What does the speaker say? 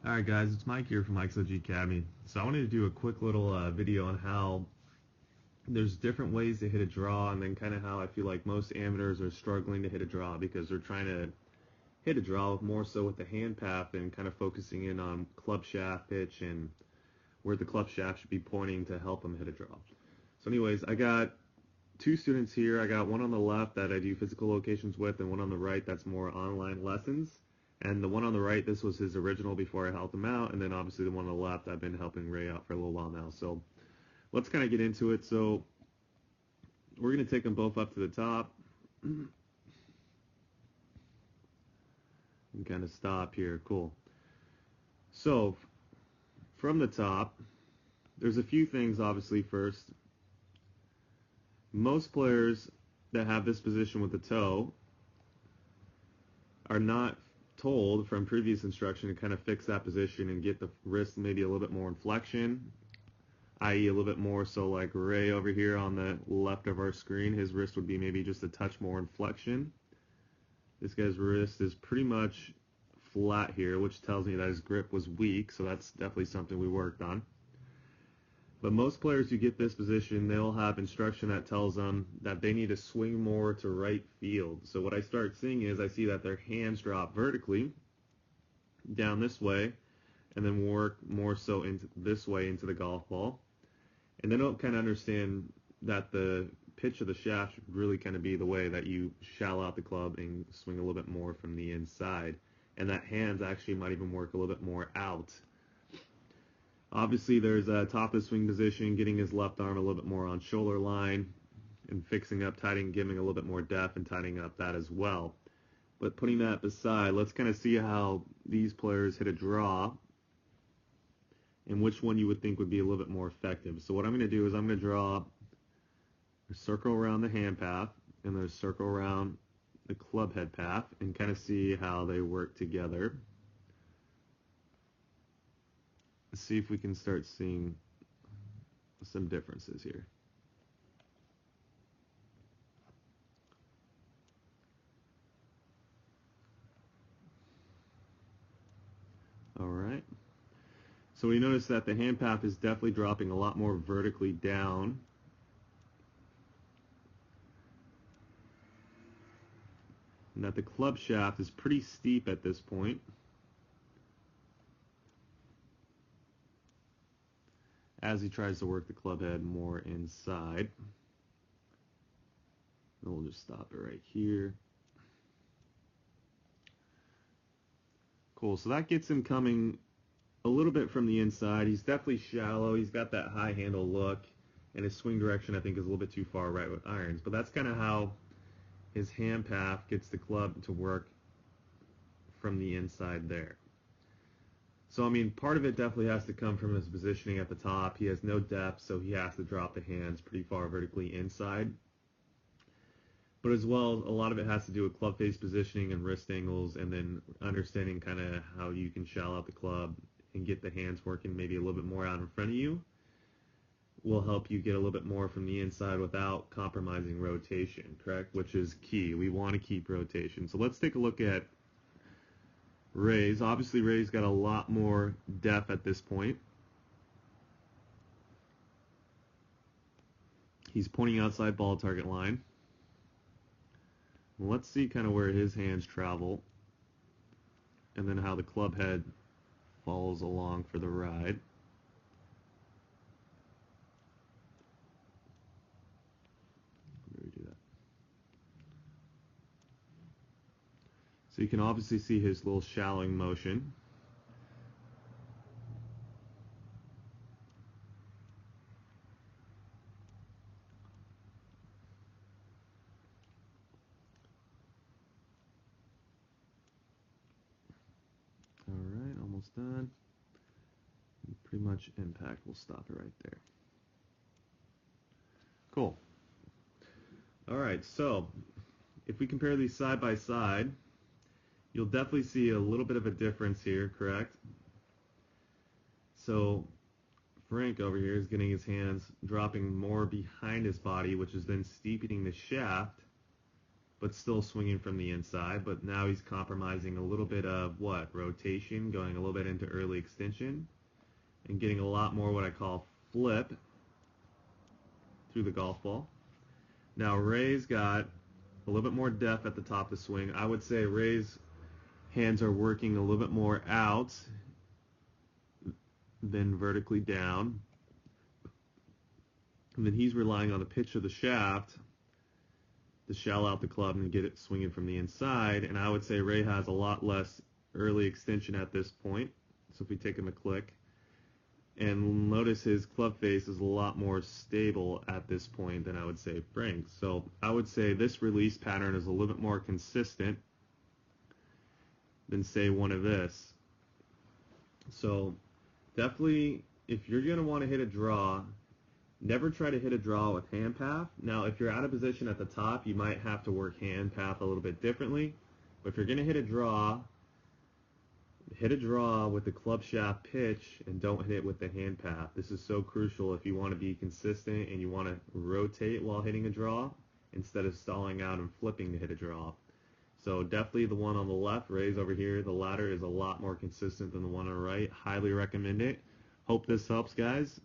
Alright guys, it's Mike here from Mikesogacademy. So I wanted to do a quick little video on how there's different ways to hit a draw, and then kind of how I feel like most amateurs are struggling to hit a draw because they're trying to hit a draw more so with the hand path and kind of focusing in on club shaft pitch and where the club shaft should be pointing to help them hit a draw. So anyways, I got two students here. I got one on the left that I do physical locations with, and one on the right that's more online lessons. And the one on the right, this was his original before I helped him out, and then obviously the one on the left, I've been helping Ray out for a little while now. So let's kind of get into it. So we're going to take them both up to the top and kind of stop here. Cool. So from the top, there's a few things obviously. First, most players that have this position with the toe are not told from previous instruction to kind of fix that position and get the wrist maybe a little bit more inflection, i.e. a little bit more so like Ray over here on the left of our screen, his wrist would be maybe just a touch more inflection. This guy's wrist is pretty much flat here, which tells me that his grip was weak, so that's definitely something we worked on. But most players who get this position, they'll have instruction that tells them that they need to swing more to right field. So what I start seeing is I see that their hands drop vertically down this way and then work more so into this way into the golf ball. And they don't kind of understand that the pitch of the shaft should really kind of be the way that you shallow out the club and swing a little bit more from the inside. And that hands actually might even work a little bit more out. Obviously, there's a top of the swing position, getting his left arm a little bit more on shoulder line and fixing up, tightening, giving a little bit more depth and tightening up that as well. But putting that beside, let's kind of see how these players hit a draw and which one you would think would be a little bit more effective. So what I'm going to do is I'm going to draw a circle around the hand path and then a circle around the club head path and kind of see how they work together. See if we can start seeing some differences here. All right. So we notice that the hand path is definitely dropping a lot more vertically down. And that the club shaft is pretty steep at this point. As he tries to work the club head more inside. And we'll just stop it right here. Cool, so that gets him coming a little bit from the inside. He's definitely shallow. He's got that high handle look, and his swing direction I think is a little bit too far right with irons. But that's kind of how his hand path gets the club to work from the inside there. So, I mean, part of it definitely has to come from his positioning at the top. He has no depth, so he has to drop the hands pretty far vertically inside. But as well, a lot of it has to do with club face positioning and wrist angles, and then understanding kind of how you can shallow out the club and get the hands working maybe a little bit more out in front of you will help you get a little bit more from the inside without compromising rotation, correct? Which is key. We want to keep rotation. So let's take a look at Ray's. Obviously, Ray's got a lot more depth at this point. He's pointing outside ball target line. Let's see kind of where his hands travel and then how the club head follows along for the ride. Where do we do that? So you can obviously see his little shallowing motion. Alright, almost done. Pretty much impact. We'll stop it right there. Cool. Alright, so if we compare these side by side, you'll definitely see a little bit of a difference here, correct? So Frank over here is getting his hands dropping more behind his body, which is then steepening the shaft but still swinging from the inside. But now he's compromising a little bit of what? Rotation, going a little bit into early extension, and getting a lot more what I call flip through the golf ball. Now Ray's got a little bit more depth at the top of the swing. I would say Ray's hands are working a little bit more out than vertically down. And then he's relying on the pitch of the shaft to shell out the club and get it swinging from the inside. And I would say Ray has a lot less early extension at this point. So if we take him a click, and notice his club face is a lot more stable at this point than I would say Frank's. So I would say this release pattern is a little bit more consistent than say one of this. So definitely, if you're going to want to hit a draw, never try to hit a draw with hand path. Now, if you're out of position at the top, you might have to work hand path a little bit differently. But if you're going to hit a draw with the club shaft pitch and don't hit it with the hand path. This is so crucial if you want to be consistent and you want to rotate while hitting a draw instead of stalling out and flipping to hit a draw. So definitely the one on the left, Ray's over here, the ladder is a lot more consistent than the one on the right. Highly recommend it. Hope this helps, guys.